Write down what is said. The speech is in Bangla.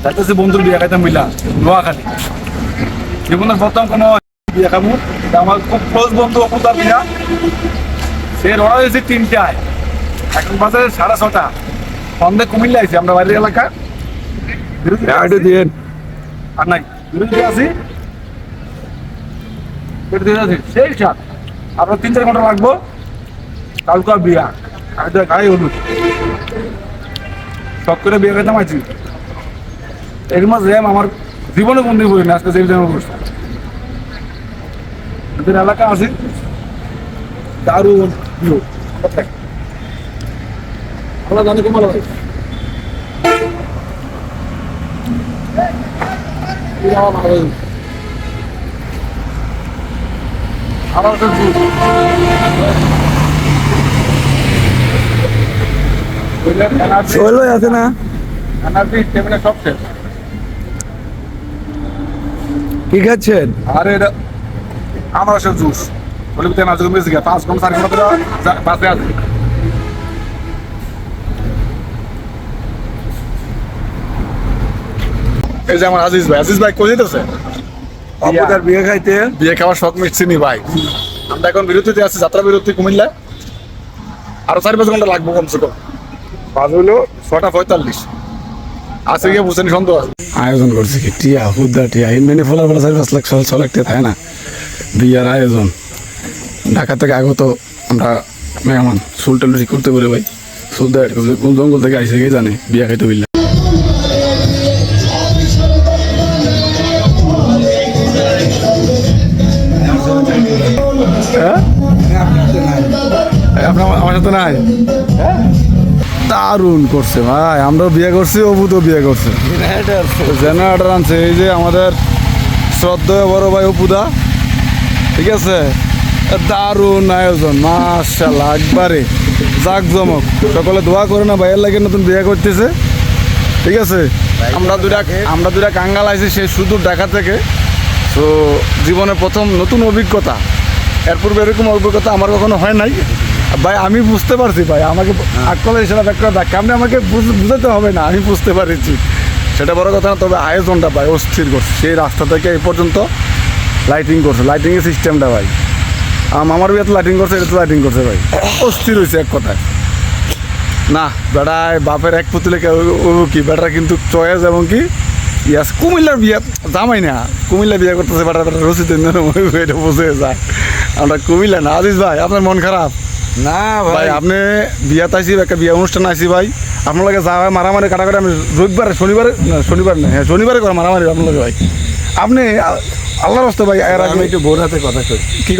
যাইতেছি বন্ধুর বিয়ে খাইতাম মিলা নোয়াখালী। জীবনের প্রথম কোনো বিয়ে খাবো, আমার খুব ক্লোজ বন্ধু অপুতার বিয়া। সে রওনা হয়েছে 3টায়, এখন বাজে 6:30। সন্ধ্যে কুমিল্লা আইছি আমরা বাইরের এলাকা। আর নাই বিরুদ্ধে আছি, সেই সাত আমরা 3-4 ঘন্টা লাগবো। কালকা বিয়া, আমি তো গায়ে হলুদ সব করে বিয়ে খাইতাম আছি। এর মাঝে জ্যাম আমার জীবনে বন্দি করি না, আজকে যে জ্যাম করছে এলাকা আছি। দারুণ ভিউ, আমরা জানি কমাল আমার আছে না সব শেষ। কি খাচ্ছেন? আরে এটা আমার সব জুস বলে নাচ গেছে 5 ঘন্টা 4 ঘন্টা বাসে আছে। এই যে আমার আজিজ ভাই কই যেতেছে? অপুদার বিয়ে খাইতে। বিয়ে খাওয়ার শখ মিটছে নি ভাই। আমরা এখন বিরতিতে আছি, যাত্রা বিরতি কুমিল্লা। আরো 4-5 ঘন্টা লাগবো কমসে কম। বাজ হইলো 6:45। আজকে গিয়ে বুঝছেন সন্দেহ আছে। আয়োজন করছে কি টিয়া হুদ্দা টিয়া মেনে ফলার ফলা 4-5 লাখ 6 লাখ টাকা থাকে না বিয়ার আয়োজন। ঢাকা থেকে আগত আমরা মেহমান সুলটাল করতে পারে ভাই। সুলদা কোন জঙ্গল থেকে আইসে কে জানে বিয়া খাইতে বিল্লা। আমার সাথে নাই। দারুণ করছে ভাই, আমরাও বিয়ে করছি, অবু তো বিয়ে করছে। জেনারেটর আনছে এই যে আমাদের শ্রদ্ধেয় বড় ভাই অপুদা, ঠিক আছে। দারুণ আয়োজন মাশাআল্লাহ, একবারে জাঁকজমক। সকলে দোয়া করে না ভাইয়ের লাগে, নতুন বিয়ে করতেছে, ঠিক আছে। আমরা দুটা কাঙ্গাল আইছি সে শুধু ঢাকা থেকে। তো জীবনে প্রথম নতুন অভিজ্ঞতা, এর পূর্বে এরকম অভিজ্ঞতা আমার কখনো হয় নাই ভাই। আমি বুঝতে পারছি ভাই, আমাকে আকলে হিসেবে একটা দেখ, আপনি আমাকে বুঝাতে হবে না, আমি বুঝতে পারছি, সেটা বড় কথা না। তবে আয়োজনটা ভাই অস্থির করছে, সেই রাস্তা থেকে এই পর্যন্ত লাইটিং করছে, লাইটিংয়ের সিস্টেমটা ভাই। আমার বিয়ে তো লাইটিং করছে, এটা তো লাইটিং করছে ভাই, অস্থির হয়েছে এক কথায়। না বেড়ায় বাপের এক পুতুলে কি বেটা কিন্তু চয়েস এবং কি ইয়াস কুমিল্লার বিয়ে জামাই না, কুমিল্লা বিয়ে করতেছে বেটা বেটা রসিদ এটা বুঝে যায়। আমরা কুমিল্লা না। আজিজ ভাই আপনার মন খারাপ না ভাই? আপনি বিয়াতে আইসি, একটা বিয়ে অনুষ্ঠান আইসি ভাই, আপনার লাগে যা হয় মারামারি কাটাকাটি আমি রবিবারে শনিবার না হ্যাঁ শনিবারে করে মারামারি আপনার লাগে ভাই। আপনি আল্লাহর রাস্তা ভাই এর আগে একটু ভোর হাতে কথা কই। কি